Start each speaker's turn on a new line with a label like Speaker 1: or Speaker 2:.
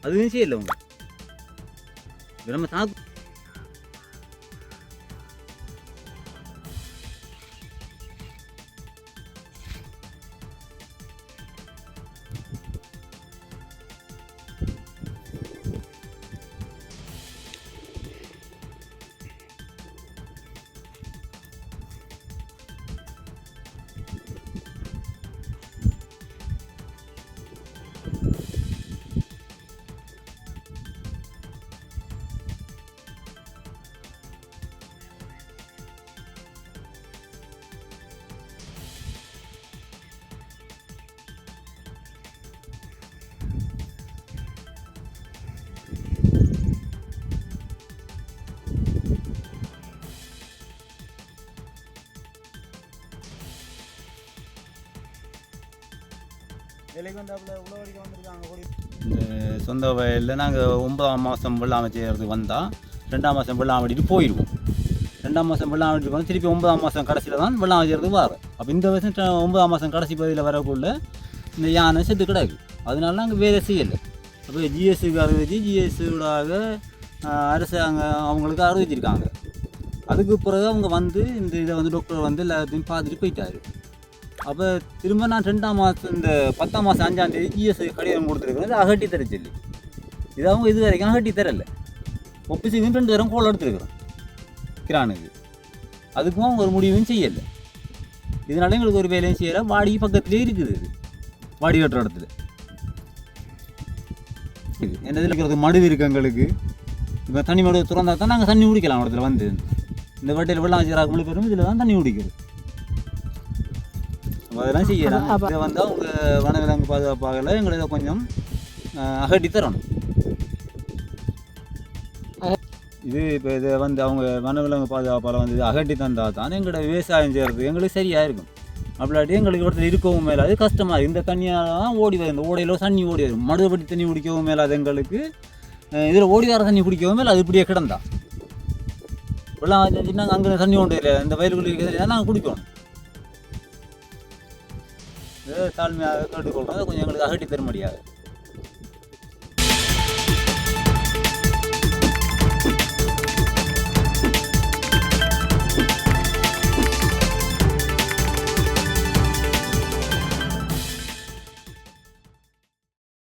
Speaker 1: அதுவும் செய்யலை அவங்க நம்ம தாக்கு இந்த சொந்த வயலில் நாங்கள் 9ஆம் மாதம் வெள்ளாமை செய்கிறதுக்கு வந்தால் 2ஆம் மாதம் வெள்ளாமை வெட்டிட்டு போயிடுவோம். 2ஆம் மாதம் வெள்ளாமை வெட்டிட்டு போனால் திருப்பி 9ஆம் மாதம் கடைசியில் தான் வெள்ளாமை செய்கிறதுக்கு வரும். அப்போ இந்த வருஷம் 9ஆம் மாதம் கடைசி பகுதியில் வரக்குள்ள இந்த யானை செத்து கிடக்கு. அதனால நாங்கள் வேலை செய்யலை. அப்போ ஜிஎஸ்சுக்கு அறிவிச்சு ஜிஎஸ்ஸுடாக அரசாங்கம் அவங்களுக்கு அறிவிச்சிருக்காங்க. அதுக்கு பிறகு அவங்க வந்து இந்த இதை வந்து டாக்டர் வந்து எல்லாத்தையும் பார்த்துட்டு போயிட்டாரு. அப்போ திரும்ப நான் 2ஆம் மாதம் இந்த 10ஆம் மாதம் 5ஆம் தேதி ஜிஎஸ் கடிதம் கொடுத்துருக்கேன். இது அகட்டி தர சொல்லி இது அவங்க இது வரைக்கும் அகட்டி தரலை. ஒப்பிசிக்கும் 2 தரம் கோல் எடுத்துருக்குறோம் கிரானுக்கு. அதுக்கும் அவங்க ஒரு முடிவும் செய்யலை. இதனால எங்களுக்கு ஒரு வேலையும் செய்யலை. வாடி பக்கத்துலேயே இருக்குது. இது வாடி கட்டுற இடத்துல இது என்ன இதில் இருக்கிறது மடு இருக்குது எங்களுக்கு. இப்போ தண்ணி மடு திறந்தா தான் நாங்கள் தண்ணி குடிக்கலாம். இடத்துல வந்து இந்த வட்டியில் வெள்ளம் வச்சுக்கிறாங்க முழு பேரும் இதில் தான் தண்ணி குடிக்கிறது. அதெல்லாம் செய்யலாம். இதை வந்து அவங்க வனவிலங்கு பாதுகாப்பாகல எங்களை இதை கொஞ்சம் அகட்டி தரணும். இது இப்போ இதை வந்து அவங்க வனவிலங்கு பாதுகாப்பால் வந்து அகட்டி தந்தால் தான் எங்களோட விவசாயம் செய்கிறது எங்களுக்கு சரியாக இருக்கும். அப்படியாட்டி எங்களுக்கு இடத்துல இருக்கவும் மேலாது கஷ்டமாக இருக்குது. இந்த தண்ணியால் தான் ஓடி வரும். இந்த ஓடையில் தண்ணி ஓடி வரும். மடுபடி தண்ணி குடிக்கவும் மேலாது எங்களுக்கு. இதில் ஓடி வர தண்ணி குடிக்கவும் மேலே அது இப்படியே கிடந்தா வெள்ளம் நாங்கள் அங்கே தண்ணி கொண்டு இல்லை. இந்த வயலுக்குள்ளே இருக்கிறது நாங்கள் குடிக்கணும். தாழ்மையாக கேட்டுக்கொள்கிறோம். கொஞ்சம் எங்களுக்கு அகட்டி தர முடியாது.